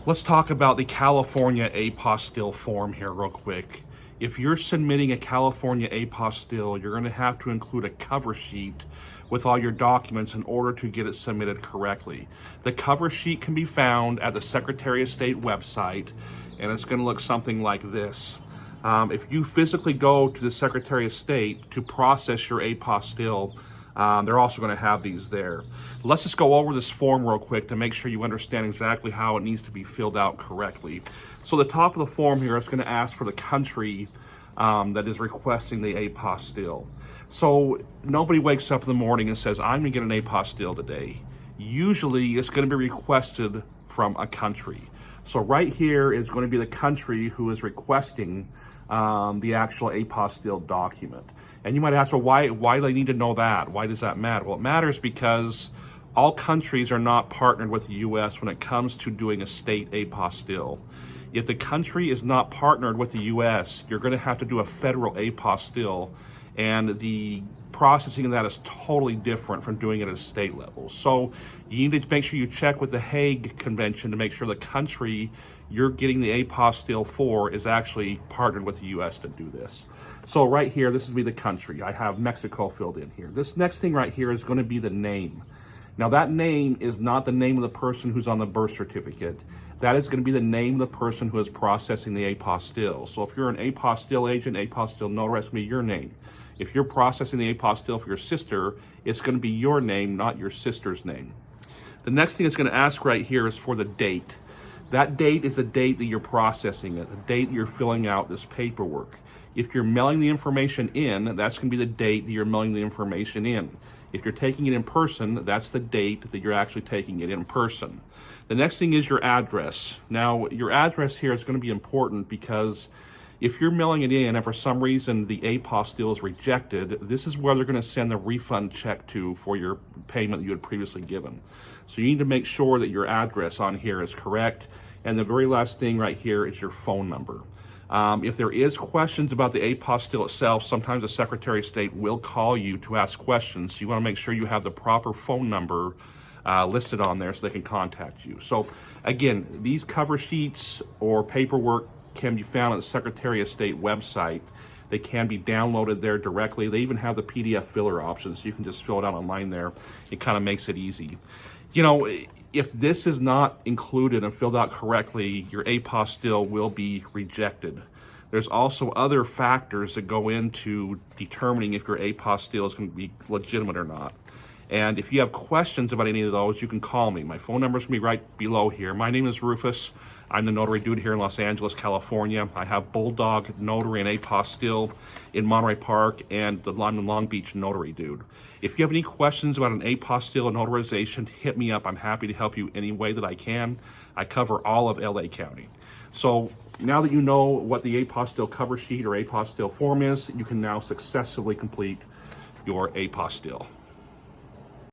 Let's talk about the California Apostille form here real quick. If you're submitting a California Apostille, you're going to have to include a cover sheet with all your documents in order to get it submitted correctly. The cover sheet can be found at the Secretary of State website, and it's going to look something like this. If you physically go to the Secretary of State to process your Apostille, they're also going to have these there. Let's just go over this form real quick to make sure you understand exactly how it needs to be filled out correctly. So the top of the form here is going to ask for the country that is requesting the Apostille. So nobody wakes up in the morning and says, I'm going to get an Apostille today. Usually it's going to be requested from a country. So right here is going to be the country who is requesting the actual Apostille document. And you might ask, well, why do they need to know that? Why does that matter? Well, it matters because all countries are not partnered with the U.S. when it comes to doing a state Apostille. If the country is not partnered with the U.S., you're going to have to do a federal Apostille, and the processing of that is totally different from doing it at a state level. So you need to make sure you check with the Hague Convention to make sure the country you're getting the Apostille for is actually partnered with the U.S. to do this. So right here, this would be the country. I have Mexico filled in here. This next thing right here is going to be the name. Now that name is not the name of the person who's on the birth certificate. That is going to be the name of the person who is processing the Apostille. So if you're an Apostille agent, Apostille notary, it's going to be your name. If you're processing the Apostille for your sister, it's going to be your name, not your sister's name. The next thing it's going to ask right here is for the date. That date is the date that you're processing it, the date that you're filling out this paperwork. If you're mailing the information in, that's going to be the date that you're mailing the information in. If you're taking it in person, that's the date that you're actually taking it in person. The next thing is your address. Now, your address here is going to be important because if you're mailing it in and for some reason the Apostille is rejected, this is where they're going to send the refund check to for your payment that you had previously given. So you need to make sure that your address on here is correct. And the very last thing right here is your phone number. If there is questions about the Apostille itself, sometimes the Secretary of State will call you to ask questions. So you want to make sure you have the proper phone number listed on there so they can contact you. So again, these cover sheets or paperwork can be found at the Secretary of State website. They can be downloaded there directly. They even have the PDF filler option, so you can just fill it out online there. It kind of makes it easy. You know, if this is not included and filled out correctly, your Apostille will be rejected. There's also other factors that go into determining if your Apostille is going to be legitimate or not. And if you have questions about any of those, you can call me. My phone number is going to be right below here. My name is Rufus. I'm the notary dude here in Los Angeles, California. I have Bulldog Notary and Apostille in Monterey Park, and the Long Beach Notary dude. If you have any questions about an Apostille notarization, hit me up. I'm happy to help you any way that I can. I cover all of LA County. So now that you know what the Apostille cover sheet or Apostille form is, you can now successfully complete your Apostille.